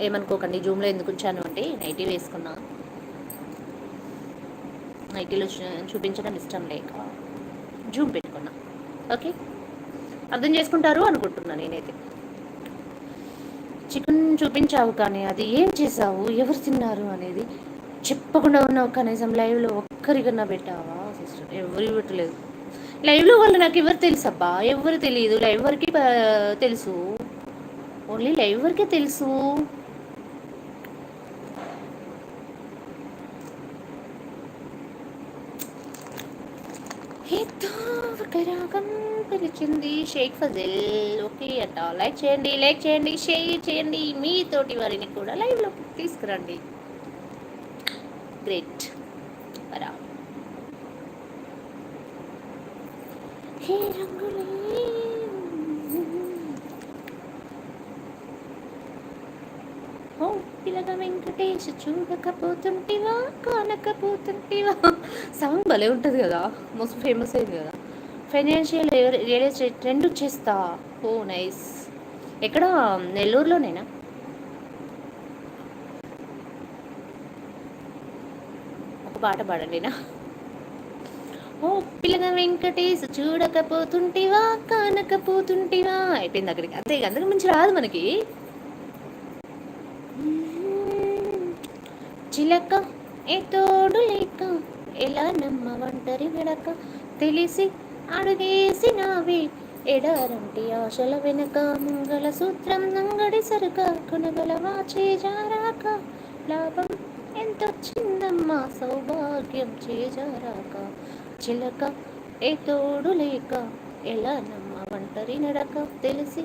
ఏమనుకోకండి, జూమ్లో ఎందుకు ఉంచాను అంటే నైటీ వేసుకున్నా, నైటీలో చూపించడం ఇష్టం లేక జూమ్ పెట్టుకున్నా. ఓకే, అర్థం చేసుకుంటారు అనుకుంటున్నా నేనైతే. చికెన్ చూపించావు కానీ అది ఏం చేసావు, ఎవరు తిన్నారు అనేది చెప్పకుండా ఉన్నావు. కనీసం లైవ్లో ఒక్కరికన్నా పెట్టావా సిస్టర్? ఎవరు పెట్టలేదు లైవ్లో. వాళ్ళు నాకు ఎవరు తెలుసు అబ్బా, ఎవరు తెలియదు. లైవ్ వరకే తెలుసు, ఓన్లీ లైవ్ వరకే తెలుసు. రాగం పిలిచింది షేక్ ఫజిల్. ఓకే అట. లైక్ చేయండి, లైక్ చేయండి, షేర్ చేయండి, మీతోటి వారిని కూడా లైవ్లో తీసుకురండి. గ్రేట్ రా. హే రంగులే ఓ పిల్లగ వెంకటేష్, చూడకపోతుంటివా కానకపోతుంటివా. సాంగ్ భలే ఉంటుంది కదా, మోస్ట్ ఫేమస్ అయింది కదా. ఫైనాన్షియల్ రియల్ ఎస్టేట్ రెండు చేస్తా. ఓ నైస్. ఎక్కడ, నెల్లూరులోనేనా? ఒక పాట పాడండినా. ఓ పిల్లగా వెంకటేష్, చూడకపోతుంటివా కానకపోతుంటివా. అయిపోయింది అక్కడికి, అంతే. అందరికి మించి రాదు మనకి. చిలక ఏ తోడు లేక, ఎలా నమ్మ ఒంటరి వెడక, తెలిసి అడుగేసి నావే ఎడారంటి ఆశల వెనక, మంగళ సూత్రం నంగడి సరుక, కొనగలవా చేజారాక, లాభం ఎంతొచ్చిందమ్మా సౌభాగ్యం చేజారాక. చిలక ఏ తోడు లేక, ఎలా నమ్మ ఒంటరి నడక, తెలిసి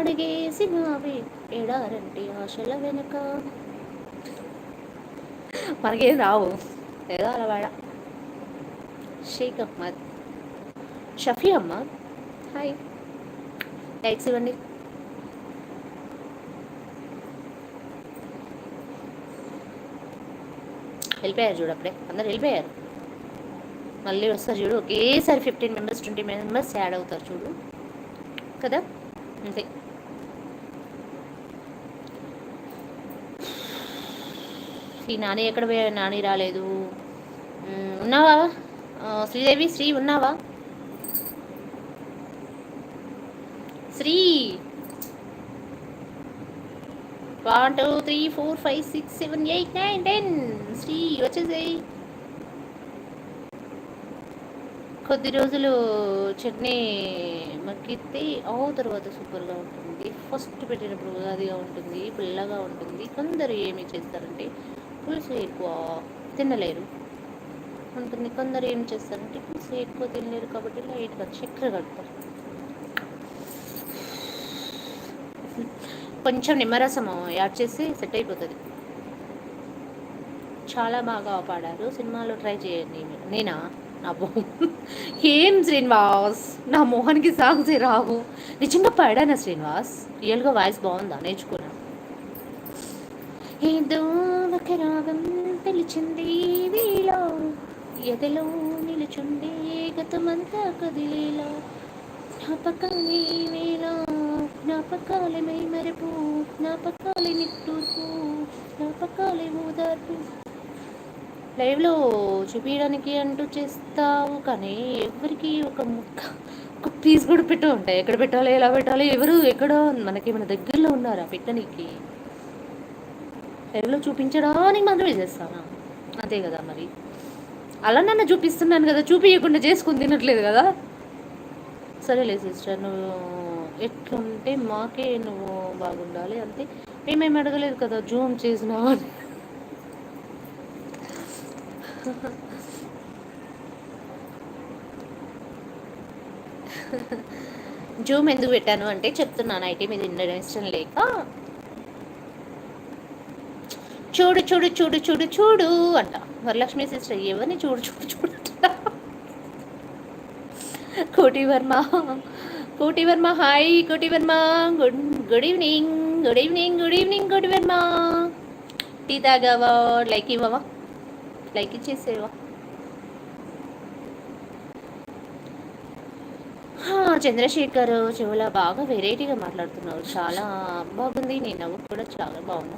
అడిగేసి నావే ఎడారంటి ఆశల వెనక. మనకేం రావు, ఏదో అలవాడ. షేక్ అహ్మద్, షఫీ అహ్మద్, హాయ్. లైక్స్ ఇవ్వండి. వెళ్ళిపోయారు చూడు, అప్పుడే అందరు వెళ్ళిపోయారు. మళ్ళీ వస్తారు చూడు, ఒకేసారి 15 మెంబర్స్ 20 మెంబర్స్ యాడ్ అవుతారు చూడు కదా, అంతే. ఈ నాని ఎక్కడ పోయాడు? నాని రాలేదు. ఉన్నావా శ్రీదేవి? శ్రీ ఉన్నావా? శ్రీ 1 2 3 4 5 6 7 8 9 10. శ్రీ వచ్చేసాయి. కొద్ది రోజులు చట్నీ మక్కితే ఆ తర్వాత సూపర్గా ఉంటుంది. ఫస్ట్ పెట్టినప్పుడు ఉగాదిగా ఉంటుంది, పుల్లగా ఉంటుంది. కొందరు ఏమి చేస్తారంటే పులుసు ఎక్కువ తినలేరు ఉంటుంది. కొందరు ఏం చేస్తారంటే పులుసు ఎక్కువ తినలేరు కాబట్టి లైట్గా చక్కెర కడతారు. కొంచెం నిమ్మరసం యాడ్ చేసి సెట్ అయిపోతుంది. చాలా బాగా పాడారు, సినిమాలో ట్రై చేయండి. నేనా? నా ఏం శ్రీనివాస్, నా మోహన్కి సాంగ్స్ రావు. నిజంగా పాడానా శ్రీనివాస్? రియల్గా వాయిస్ బాగుందా? నేర్చుకున్నా. ఏదో ఒక రాగం పిలిచింది వీళ్ళ, ఎదలో నిలుచుండే గతమంతా కదిలేలా, జ్ఞాపకాలే వేళ, జ్ఞాపకాలే మైమరుపు, జ్ఞాపకాలే నిట్టూర్పు, జ్ఞాపకాలే ఓదార్పు. లైవ్లో చూపించడానికి అంటూ చేస్తావు కానీ ఎవరికి ఒక ముక్క, ఒక పీస్ కూడా పెట్టు ఉంటాయి. ఎక్కడ పెట్టాలి, ఎలా పెట్టాలి, ఎవరు ఎక్కడ మనకి మన దగ్గరలో ఉన్నారా పెట్టనీకి? లైవ్లో చూపించడానికి మాత్రమే చేస్తానా? అంతే కదా మరి. అలా నన్ను చూపిస్తున్నాను కదా, చూపించకుండా చేసుకుని తినట్లేదు కదా. సరేలే సిస్టర్, నువ్వు ఎట్లుంటే మాకే నువ్వు బాగుండాలి అంతే. మేమేమి అడగలేదు కదా జూమ్ చేసినావా అని. జూమ్ ఎందుకు పెట్టాను అంటే చెప్తున్నాను, ఐటీ మీద ఇష్టం లేక. చూడు చూడు చూడు చూడు చూడు అంట వరలక్ష్మి సిస్టర్. ఎవరిని చూడు చూడు చూడు కోటి వర్మ, కోటి Varma hi. Koti Varma good evening, good evening, good evening Koti Varma. Tea తాగావా? లైక్ ఇవ్వవా? లైక్ ఇచ్చేసేవా? చంద్రశేఖర్ చెవుల బాగా వెరైటీగా మాట్లాడుతున్నావు, చాలా బాగుంది. నీ నవ్వు కూడా చాలా బాగుంది.